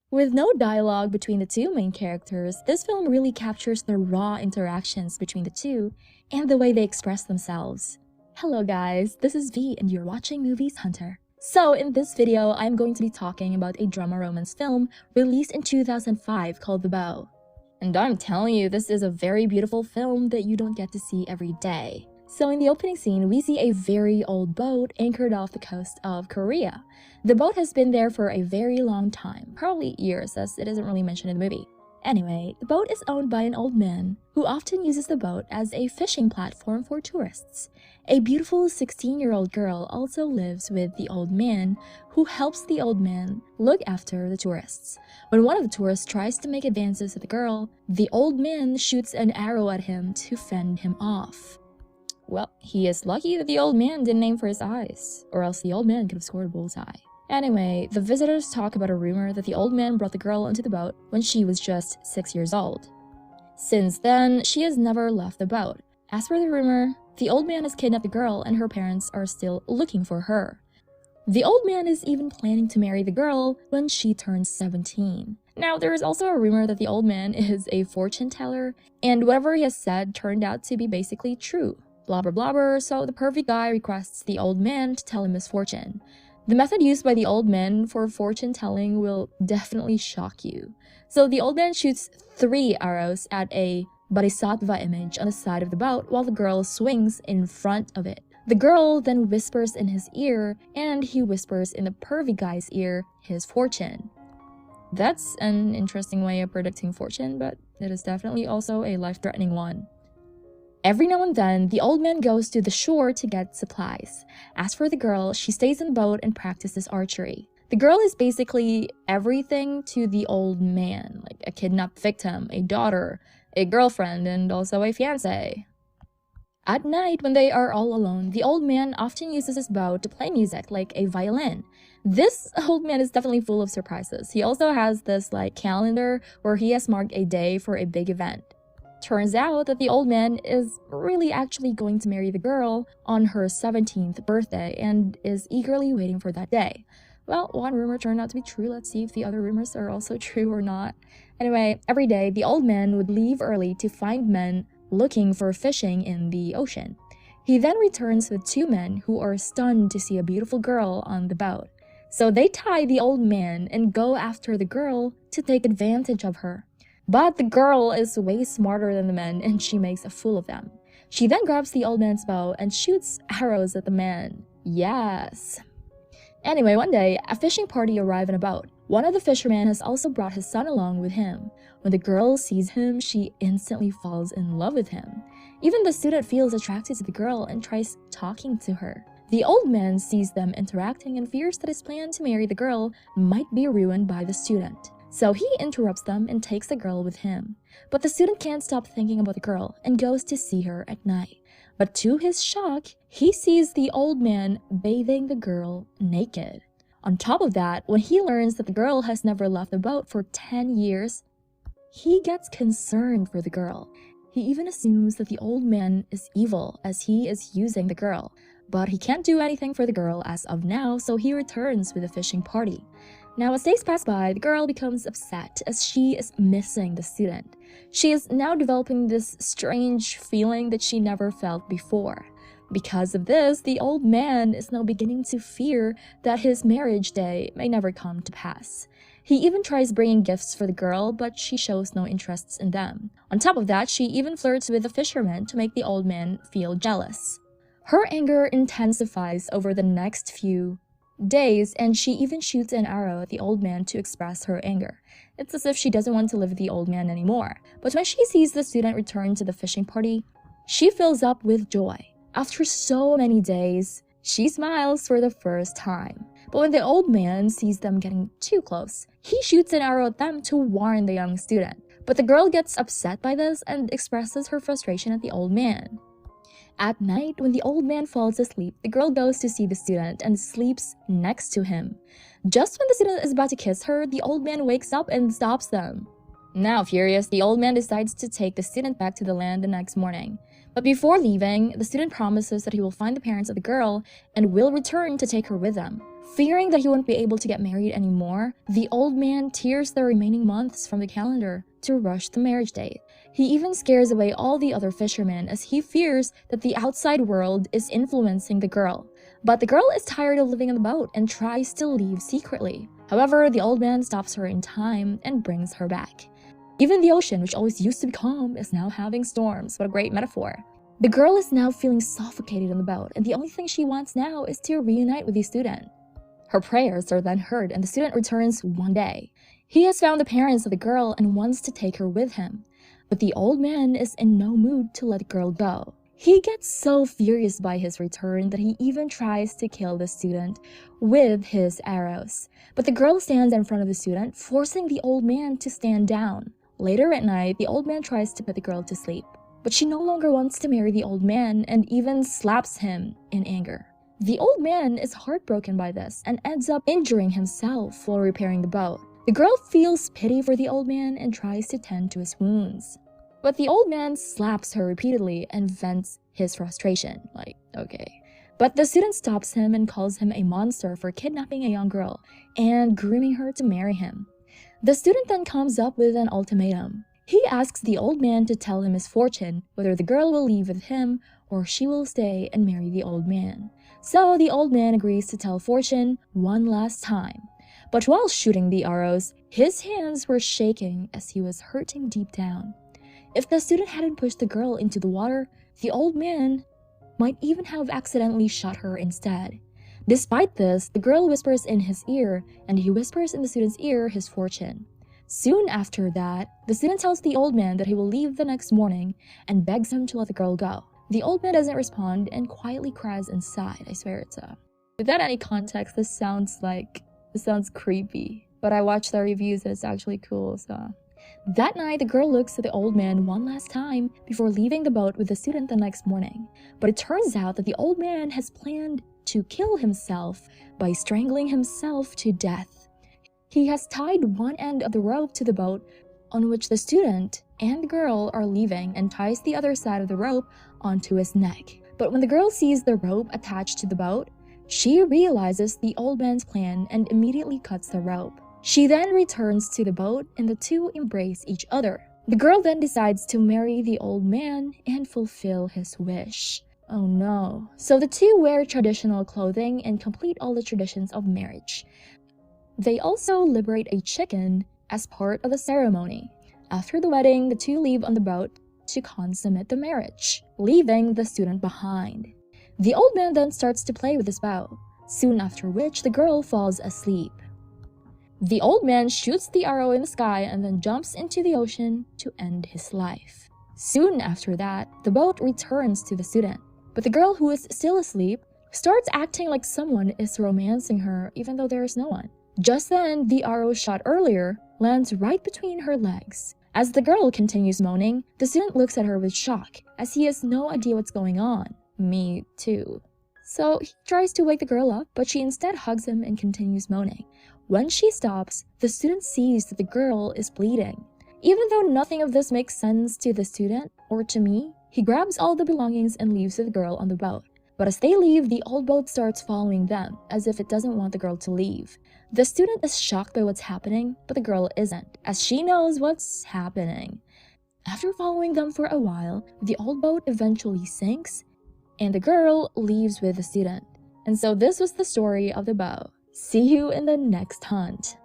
With no dialogue between the two main characters, this film really captures the raw interactions between the two and the way they express themselves. Hello guys, this is V and you're watching Movies Hunter. So in this video, I'm going to be talking about a drama romance film released in 2005 called The Bow. And I'm telling you, this is a very beautiful film that you don't get to see every day. So in the opening scene, we see a very old boat anchored off the coast of Korea. The boat has been there for a very long time, probably years as it isn't really mentioned in the movie. Anyway, the boat is owned by an old man who often uses the boat as a fishing platform for tourists. A beautiful 16-year-old girl also lives with the old man who helps the old man look after the tourists. When one of the tourists tries to make advances to the girl, the old man shoots an arrow at him to fend him off. Well, he is lucky that the old man didn't aim for his eyes, or else the old man could have scored a bullseye. Anyway, the visitors talk about a rumor that the old man brought the girl into the boat when she was just 6 years old. Since then, she has never left the boat. As per the rumor, the old man has kidnapped the girl and her parents are still looking for her. The old man is even planning to marry the girl when she turns 17. Now, there is also a rumor that the old man is a fortune teller, and whatever he has said turned out to be basically true. Blabber blabber, so the perfect guy requests the old man to tell him his fortune. The method used by the old man for fortune telling will definitely shock you. So the old man shoots 3 arrows at a bodhisattva image on the side of the boat while the girl swings in front of it. The girl then whispers in his ear, and he whispers in the pervy guy's ear his fortune. That's an interesting way of predicting fortune, but it is definitely also a life-threatening one. Every now and then, the old man goes to the shore to get supplies. As for the girl, she stays in the boat and practices archery. The girl is basically everything to the old man, like a kidnapped victim, a daughter, a girlfriend, and also a fiancé. At night, when they are all alone, the old man often uses his bow to play music, like a violin. This old man is definitely full of surprises. He also has this calendar where he has marked a day for a big event. Turns out that the old man is really actually going to marry the girl on her 17th birthday and is eagerly waiting for that day. Well, one rumor turned out to be true. Let's see if the other rumors are also true or not. Anyway, every day the old man would leave early to find men looking for fishing in the ocean. He then returns with 2 men who are stunned to see a beautiful girl on the boat. So they tie the old man and go after the girl to take advantage of her. But the girl is way smarter than the men and she makes a fool of them. She then grabs the old man's bow and shoots arrows at the man. Yes. Anyway, one day, a fishing party arrive in a boat. One of the fishermen has also brought his son along with him. When the girl sees him, she instantly falls in love with him. Even the student feels attracted to the girl and tries talking to her. The old man sees them interacting and fears that his plan to marry the girl might be ruined by the student. So he interrupts them and takes the girl with him. But the student can't stop thinking about the girl and goes to see her at night. But to his shock, he sees the old man bathing the girl naked. On top of that, when he learns that the girl has never left the boat for 10 years, he gets concerned for the girl. He even assumes that the old man is evil as he is using the girl. But he can't do anything for the girl as of now, so he returns with a fishing party. Now, as days pass by, the girl becomes upset as she is missing the student. She is now developing this strange feeling that she never felt before. Because of this, the old man is now beginning to fear that his marriage day may never come to pass. He even tries bringing gifts for the girl, but she shows no interests in them. On top of that, she even flirts with the fisherman to make the old man feel jealous. Her anger intensifies over the next few days, and she even shoots an arrow at the old man to express her anger. It's as if she doesn't want to live with the old man anymore. But when she sees the student return to the fishing party, she fills up with joy. After so many days, she smiles for the first time. But when the old man sees them getting too close, he shoots an arrow at them to warn the young student. But the girl gets upset by this and expresses her frustration at the old man. At night, when the old man falls asleep, the girl goes to see the student and sleeps next to him. Just when the student is about to kiss her, the old man wakes up and stops them. Now furious, the old man decides to take the student back to the land the next morning. But before leaving, the student promises that he will find the parents of the girl and will return to take her with them. Fearing that he won't be able to get married anymore, the old man tears the remaining months from the calendar to rush the marriage date. He even scares away all the other fishermen as he fears that the outside world is influencing the girl. But the girl is tired of living on the boat and tries to leave secretly. However, the old man stops her in time and brings her back. Even the ocean, which always used to be calm, is now having storms. What a great metaphor. The girl is now feeling suffocated on the boat, and the only thing she wants now is to reunite with the student. Her prayers are then heard, and the student returns one day. He has found the parents of the girl and wants to take her with him. But the old man is in no mood to let the girl go. He gets so furious by his return that he even tries to kill the student with his arrows. But the girl stands in front of the student, forcing the old man to stand down. Later at night, the old man tries to put the girl to sleep, but she no longer wants to marry the old man and even slaps him in anger. The old man is heartbroken by this and ends up injuring himself while repairing the boat. The girl feels pity for the old man and tries to tend to his wounds. But the old man slaps her repeatedly and vents his frustration, like, okay. But the student stops him and calls him a monster for kidnapping a young girl and grooming her to marry him. The student then comes up with an ultimatum. He asks the old man to tell him his fortune, whether the girl will leave with him or she will stay and marry the old man. So the old man agrees to tell fortune one last time. But while shooting the arrows, his hands were shaking as he was hurting deep down. If the student hadn't pushed the girl into the water, the old man might even have accidentally shot her instead. Despite this, the girl whispers in his ear, and he whispers in the student's ear his fortune. Soon after that, the student tells the old man that he will leave the next morning and begs him to let the girl go. The old man doesn't respond and quietly cries inside. I swear without any context, this sounds creepy. But I watched the reviews and it's actually cool, so. That night, the girl looks at the old man one last time before leaving the boat with the student the next morning. But it turns out that the old man has planned to kill himself by strangling himself to death. He has tied one end of the rope to the boat on which the student and the girl are leaving and ties the other side of the rope onto his neck. But when the girl sees the rope attached to the boat, she realizes the old man's plan and immediately cuts the rope. She then returns to the boat and the two embrace each other. The girl then decides to marry the old man and fulfill his wish. Oh no. So the two wear traditional clothing and complete all the traditions of marriage. They also liberate a chicken as part of the ceremony. After the wedding, the two leave on the boat to consummate the marriage, leaving the student behind. The old man then starts to play with his bow, soon after which the girl falls asleep. The old man shoots the arrow in the sky and then jumps into the ocean to end his life. Soon after that, the boat returns to the student, but the girl, who is still asleep, starts acting like someone is romancing her even though there is no one. Just then, the arrow shot earlier lands right between her legs. As the girl continues moaning, the student looks at her with shock, as he has no idea what's going on. Me too. So he tries to wake the girl up, but she instead hugs him and continues moaning. When she stops, the student sees that the girl is bleeding. Even though nothing of this makes sense to the student or to me, he grabs all the belongings and leaves with the girl on the boat. But as they leave, the old boat starts following them, as if it doesn't want the girl to leave. The student is shocked by what's happening, but the girl isn't, as she knows what's happening. After following them for a while, the old boat eventually sinks, and the girl leaves with the student. And so this was the story of the bow. See you in the next hunt.